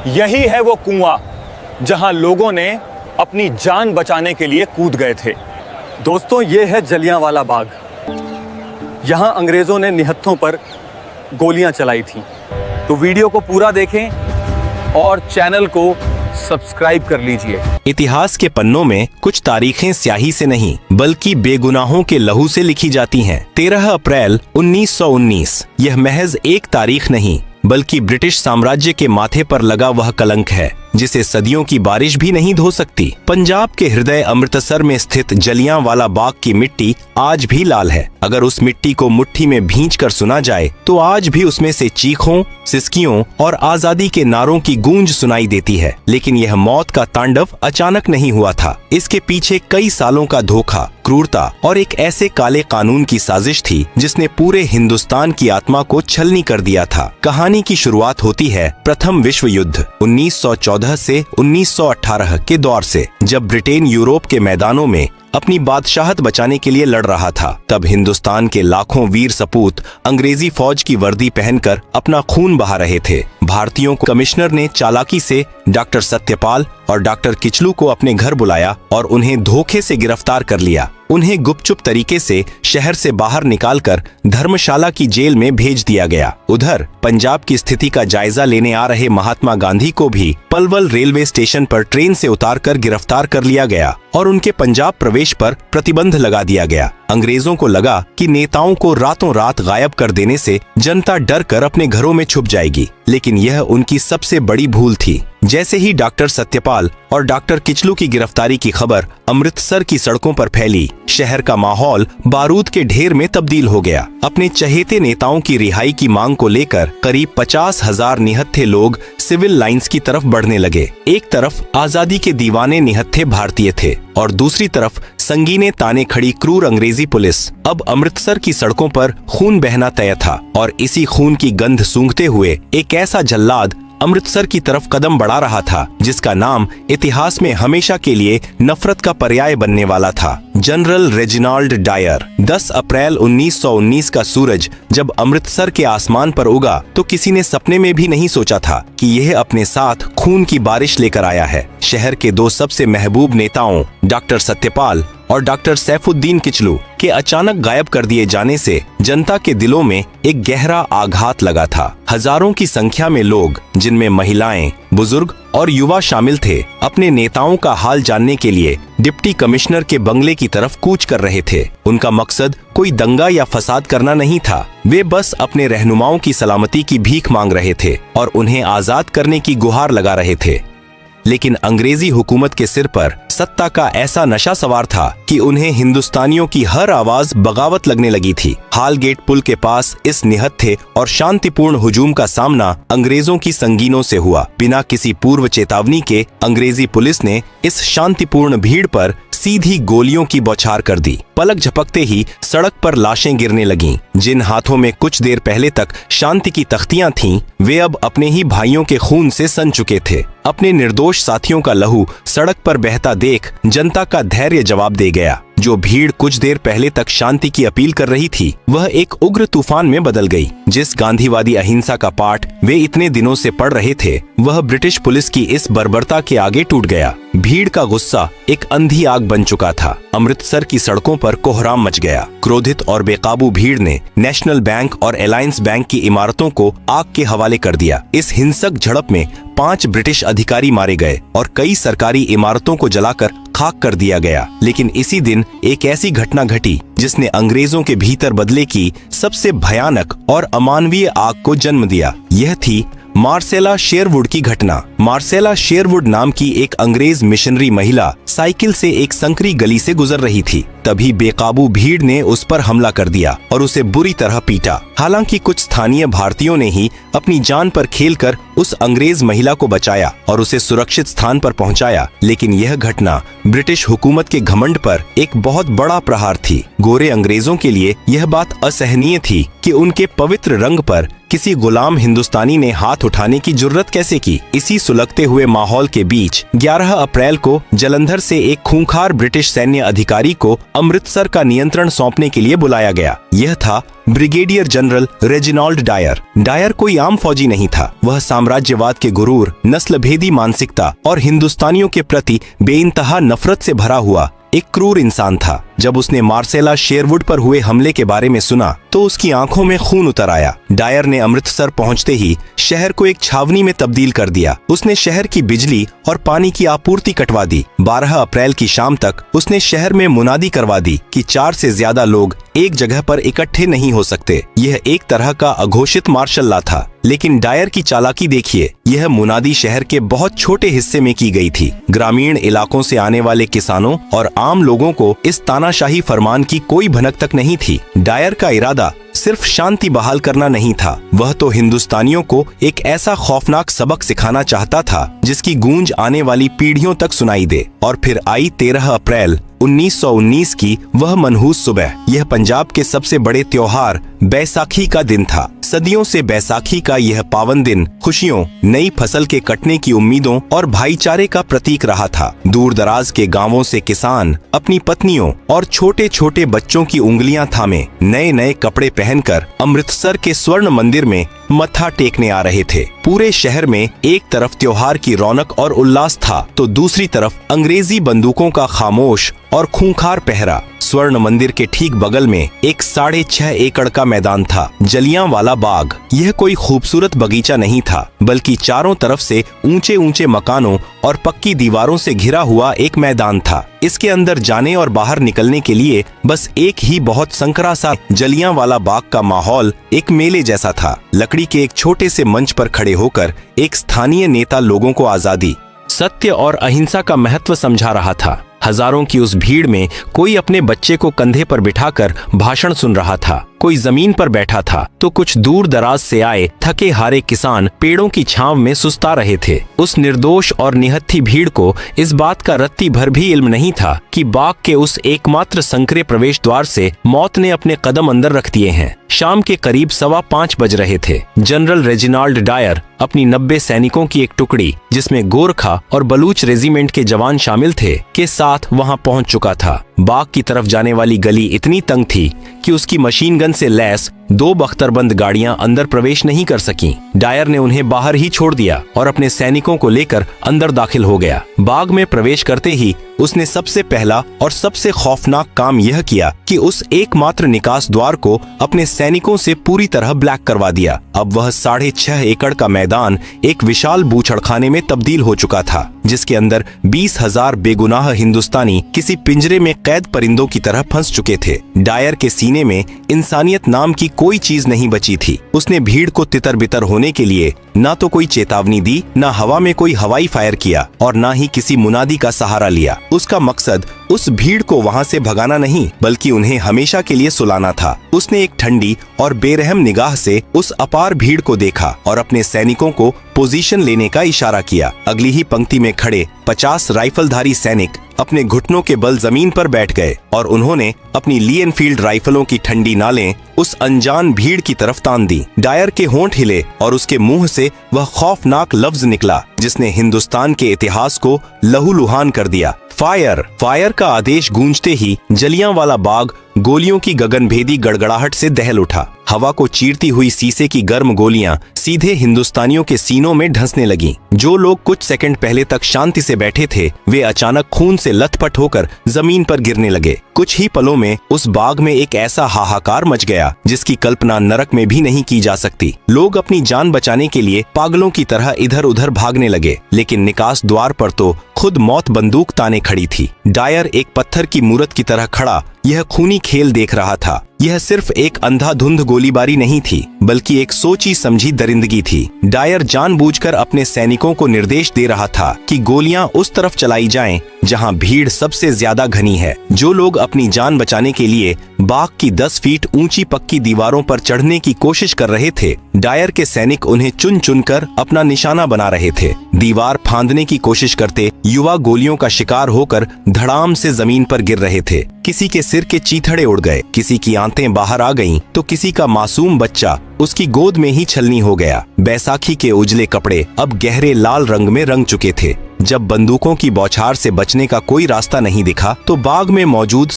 यही है वो कुआं जहां लोगों ने अपनी जान बचाने के लिए कूद गए थे। दोस्तों, ये है जलियांवाला बाग। यहां अंग्रेजों ने निहत्थों पर गोलियां चलाई थीं। तो वीडियो को पूरा देखें और चैनल को सब्सक्राइब कर लीजिए। इतिहास के पन्नों में कुछ तारीखें स्याही से नहीं बल्कि बेगुनाहों के लहू से लिखी जाती हैं। 13 अप्रैल 1919 यह महज एक तारीख नहीं बल्कि ब्रिटिश साम्राज्य के माथे पर लगा वह कलंक है जिसे सदियों की बारिश भी नहीं धो सकती। पंजाब के हृदय अमृतसर में स्थित जलियांवाला बाग की मिट्टी आज भी लाल है। अगर उस मिट्टी को मुट्ठी में भींच कर सुना जाए तो आज भी उसमें से चीखों, सिसकियों और आजादी के नारों की गूंज सुनाई देती है। लेकिन यह मौत का तांडव अचानक नहीं हुआ था। इसके पीछे कई सालों का धोखा, क्रूरता और एक ऐसे काले कानून की साजिश थी जिसने पूरे हिंदुस्तान की आत्मा को छलनी कर दिया था। कहानी की शुरुआत होती है प्रथम विश्व युद्ध 1914 से 1918 के दौर से, जब ब्रिटेन यूरोप के मैदानों में अपनी बादशाहत बचाने के लिए लड़ रहा था। तब हिंदुस्तान के लाखों वीर सपूत अंग्रेजी फौज की वर्दी पहनकर अपना खून बहा रहे थे। भारतीयों को कमिश्नर ने चालाकी से डॉक्टर सत्यपाल और डॉक्टर किचलू को अपने घर बुलाया और उन्हें धोखे से गिरफ्तार कर लिया। उन्हें गुपचुप तरीके से शहर से बाहर निकालकर धर्मशाला की जेल में भेज दिया गया। उधर पंजाब की स्थिति का जायजा लेने आ रहे महात्मा गांधी को भी पलवल रेलवे स्टेशन पर ट्रेन से उतारकर गिरफ्तार कर लिया गया और उनके पंजाब प्रवेश पर प्रतिबंध लगा दिया गया। अंग्रेजों को लगा कि नेताओं को रातों रात गायब कर देने से जनता डर कर अपने घरों में छुप जाएगी, लेकिन यह उनकी सबसे बड़ी भूल थी। जैसे ही डॉक्टर सत्यपाल और डॉक्टर किचलू की गिरफ्तारी की खबर अमृतसर की सड़कों पर फैली, शहर का माहौल बारूद के ढेर में तब्दील हो गया। अपने चहेते नेताओं की रिहाई की मांग को लेकर करीब 50,000 निहत्थे लोग सिविल लाइंस की तरफ बढ़ने लगे। एक तरफ आजादी के दीवाने निहत्थे भारतीय थे और दूसरी तरफ संगीने ताने खड़ी क्रूर अंग्रेजी पुलिस। अब अमृतसर की सड़कों पर खून बहना तय था और इसी खून की गंध सूंघते हुए एक ऐसा जल्लाद अमृतसर की तरफ कदम बढ़ा रहा था जिसका नाम इतिहास में हमेशा के लिए नफरत का पर्याय बनने वाला था, जनरल रेजिनाल्ड डायर। 10 अप्रैल 1919 का सूरज जब अमृतसर के आसमान पर उगा तो किसी ने सपने में भी नहीं सोचा था कि यह अपने साथ खून की बारिश लेकर आया है। शहर के दो सबसे महबूब नेताओं डॉक्टर सत्यपाल और डॉक्टर सैफुद्दीन किचलू के अचानक गायब कर दिए जाने से जनता के दिलों में एक गहरा आघात लगा था। हजारों की संख्या में लोग, जिनमें महिलाएं, बुजुर्ग और युवा शामिल थे, अपने नेताओं का हाल जानने के लिए डिप्टी कमिश्नर के बंगले की तरफ कूच कर रहे थे। उनका मकसद कोई दंगा या फसाद करना नहीं था। वे बस अपने रहनुमाओं की सलामती की भीख मांग रहे थे और उन्हें आजाद करने की गुहार लगा रहे थे। लेकिन अंग्रेजी हुकूमत के सिर पर सत्ता का ऐसा नशा सवार था कि उन्हें हिंदुस्तानियों की हर आवाज बगावत लगने लगी थी। हालगेट पुल के पास इस निहत्थे और शांतिपूर्ण हुजूम का सामना अंग्रेजों की संगीनों से हुआ। बिना किसी पूर्व चेतावनी के अंग्रेजी पुलिस ने इस शांतिपूर्ण भीड़ पर सीधी गोलियों की बौछार कर दी। पलक झपकते ही सड़क पर लाशें गिरने लगीं। जिन हाथों में कुछ देर पहले तक शांति की तख्तियां थीं, वे अब अपने ही भाइयों के खून से सन चुके थे। अपने निर्दोष साथियों का लहू सड़क पर बहता देख जनता का धैर्य जवाब दे गया। जो भीड़ कुछ देर पहले तक शांति की अपील कर रही थी, वह एक उग्र तूफान में बदल गई। जिस गांधीवादी अहिंसा का पाठ वे इतने दिनों से पढ़ रहे थे, वह ब्रिटिश पुलिस की इस बर्बरता के आगे टूट गया। भीड़ का गुस्सा एक अंधी आग बन चुका था। अमृतसर की सड़कों पर कोहराम मच गया। क्रोधित और बेकाबू भीड़ ने नेशनल बैंक और अलायंस बैंक की इमारतों को आग के हवाले कर दिया। इस हिंसक झड़प में 5 ब्रिटिश अधिकारी मारे गए और कई सरकारी इमारतों को जलाकर खाक कर दिया गया। लेकिन इसी दिन एक ऐसी घटना घटी जिसने अंग्रेजों के भीतर बदले की सबसे भयानक और अमानवीय आग को जन्म दिया। यह थी मार्सेला शेरवुड की घटना। मार्सेला शेरवुड नाम की एक अंग्रेज मिशनरी महिला साइकिल से एक संकरी गली से गुजर रही थी। तभी बेकाबू भीड़ ने उस पर हमला कर दिया और उसे बुरी तरह पीटा। हालांकि कुछ स्थानीय भारतीयों ने ही अपनी जान पर खेलकर उस अंग्रेज महिला को बचाया और उसे सुरक्षित स्थान पर पहुंचाया, लेकिन यह घटना ब्रिटिश हुकूमत के घमंड पर एक बहुत बड़ा प्रहार थी। गोरे अंग्रेजों के लिए यह बात असहनीय थी कि उनके पवित्र रंग पर किसी गुलाम हिंदुस्तानी ने हाथ उठाने की जुर्रत कैसे की। इसी सुलगते हुए माहौल के बीच 11 अप्रैल को जालंधर से एक खूंखार ब्रिटिश सैन्य अधिकारी को अमृतसर का नियंत्रण सौंपने के लिए बुलाया गया। यह था brigadier general Reginald Dyer. Dyer कोई आम फौजी नहीं था। वह साम्राज्यवाद के गुरूर, नस्लभेदी मानसिकता और हिंदुस्तानियों के प्रति बेइंतहा नफरत से भरा हुआ एक क्रूर इंसान था। जब उसने मार्सेला शेरवुड पर हुए हमले के बारे में सुना तो उसकी आंखों में खून उतर आया। डायर ने अमृतसर पहुंचते ही शहर को एक छावनी में तब्दील कर दिया। उसने शहर की बिजली और पानी की आपूर्ति कटवा दी। 12 अप्रैल की शाम तक उसने शहर में मुनादी करवा दी कि 4 से ज्यादा लोग एक जगह पर इकट्ठे नहीं हो सकते। यह एक तरह का अघोषित मार्शल लॉ था। लेकिन डायर की चालाकी देखिए। यह मुनादी शहर के बहुत छोटे हिस्से में की गई थी। ग्रामीण इलाकों से आने वाले किसानों और आम लोगों को इस तानाशाही फरमान की कोई भनक तक नहीं थी। डायर का इरादा सिर्फ शांति बहाल करना नहीं था, वह तो हिंदुस्तानियों को एक ऐसा खौफनाक सबक सिखाना चाहता था जिसकी गूंज आने वाली पीढ़ियों तक सुनाई दे। और फिर आई 13 अप्रैल 1919 की वह मनहूस सुबह। यह पंजाब के सबसे बड़े त्योहार बैसाखी का दिन था। सदियों से बैसाखी का यह पावन दिन खुशियों, नई फसल के कटने की उम्मीदों और भाईचारे का प्रतीक रहा था। दूर दराज के गांवों से किसान अपनी पत्नियों और छोटे छोटे बच्चों की उंगलियां थामे नए नए कपड़े पहनकर अमृतसर के स्वर्ण मंदिर में मत्था टेकने आ रहे थे। पूरे शहर में एक तरफ त्योहार की रौनक और उल्लास था तो दूसरी तरफ अंग्रेजी बंदूकों का खामोश और खूंखार पहरा। स्वर्ण मंदिर के ठीक बगल में एक 6.5 एकड़ का मैदान था, जलियांवाला बाग। यह कोई खूबसूरत बगीचा नहीं था, बल्कि चारों तरफ से ऊंचे ऊंचे मकानों और पक्की दीवारों से घिरा हुआ एक मैदान था। इसके अंदर जाने और बाहर निकलने के लिए बस एक ही बहुत संकरा सा जलियांवाला बाग का माहौल एक मेले जैसा था। लकड़ी के एक छोटे से मंच पर खड़े होकर एक स्थानीय नेता लोगों को आजादी, सत्य और अहिंसा का महत्व समझा रहा था। हजारों की उस भीड़ में कोई अपने बच्चे को कंधे पर बिठाकर भाषण सुन रहा था, कोई जमीन पर बैठा था तो कुछ दूर दराज से आए थके हारे किसान पेड़ों की छांव में सुस्ता रहे थे। उस निर्दोष और निहत्थी भीड़ को इस बात का रत्ती भर भी इल्म नहीं था कि बाग के उस एकमात्र संकरे प्रवेश द्वार से मौत ने अपने कदम अंदर रख दिए हैं। शाम के करीब 5:15 बज रहे थे। जनरल रेजिनाल्ड डायर अपनी 90 सैनिकों की एक टुकड़ी, जिसमें गोरखा और बलूच रेजिमेंट के जवान शामिल थे, के साथ वहां पहुंच चुका था। बाग की तरफ जाने वाली गली इतनी तंग थी कि उसकी मशीन गन से लैस 2 बख्तरबंद गाड़ियां अंदर प्रवेश नहीं कर सकीं। डायर ने उन्हें बाहर ही छोड़ दिया और अपने सैनिकों को लेकर अंदर दाखिल हो गया। बाग में प्रवेश करते ही उसने सबसे पहला और सबसे खौफनाक काम यह किया कि उस एकमात्र निकास द्वार को अपने सैनिकों से पूरी तरह ब्लैक करवा दिया। अब वह 6.5 एकड़ का मैदान एक विशाल बूचड़खाने में तब्दील हो चुका था, जिसके अंदर 20,000 बेगुनाह हिंदुस्तानी किसी पिंजरे में कैद परिंदों की तरह फंस चुके थे। डायर के सीने में इंसानियत नाम की कोई चीज नहीं बची थी। उसने भीड़ को तितर बितर होने के लिए ना तो कोई चेतावनी दी, ना हवा में कोई हवाई फायर किया और ना ही किसी मुनादी का सहारा लिया। उसका मकसद उस भीड़ को वहां से भगाना नहीं, बल्कि उन्हें हमेशा के लिए सुलाना था। उसने एक ठंडी और बेरहम निगाह से उस अपार भीड़ को देखा और अपने सैनिकों को पोजीशन लेने का इशारा किया। अगली ही पंक्ति में खड़े 50 राइफलधारी सैनिक अपने घुटनों के बल जमीन पर बैठ गए और उन्होंने अपनी ली एनफील्ड राइफलों की ठंडी नालें उस अनजान भीड़ की तरफ तान दी। डायर के होंठ हिले और उसके मुंह से वह खौफनाक लफ्ज निकला जिसने हिंदुस्तान के इतिहास को लहूलुहान कर दिया। फायर! फायर का आदेश गूंजते ही जलियांवाला बाग गोलियों की गगनभेदी गड़गड़ाहट से दहल उठा। हवा को चीरती हुई शीशे की गर्म गोलियां सीधे हिंदुस्तानियों के सीनों में धंसने लगीं। जो लोग कुछ सेकंड पहले तक शांति से बैठे थे, वे अचानक खून से लथपथ होकर जमीन पर गिरने लगे। कुछ ही पलों में उस बाग में एक ऐसा हाहाकार मच गया जिसकी कल्पना नरक में भी नहीं की जा सकती। लोग अपनी जान बचाने के लिए पागलों की तरह इधर उधर भागने लगे, लेकिन निकास द्वार पर तो खुद मौत बंदूक ताने खड़ी थी। डायर एक पत्थर की मूरत की तरह खड़ा यह खूनी खेल देख रहा था। यह सिर्फ एक अंधाधुंध गोलीबारी नहीं थी, बल्कि एक सोची समझी दरिंदगी थी। डायर जानबूझकर अपने सैनिकों को निर्देश दे रहा था कि गोलियां उस तरफ चलाई जाएं जहां भीड़ सबसे ज्यादा घनी है। जो लोग अपनी जान बचाने के लिए बाग की 10 फीट ऊंची पक्की दीवारों पर चढ़ने की कोशिश कर रहे थे, डायर के सैनिक उन्हें चुन चुनकर अपना निशाना बना रहे थे। दीवार फांदने की कोशिश करते युवा गोलियों का शिकार होकर धड़ाम से जमीन पर गिर रहे थे। किसी के सिर के चीथड़े उड़ गए, किसी की आंतें बाहर आ गईं, तो किसी का मासूम बच्चा उसकी गोद में ही छलनी हो गया। बैसाखी के उजले कपड़े अब गहरे लाल रंग में रंग चुके थे। जब बंदूकों की बौछार से बचने का कोई रास्ता नहीं दिखा, तो बाग में मौजूद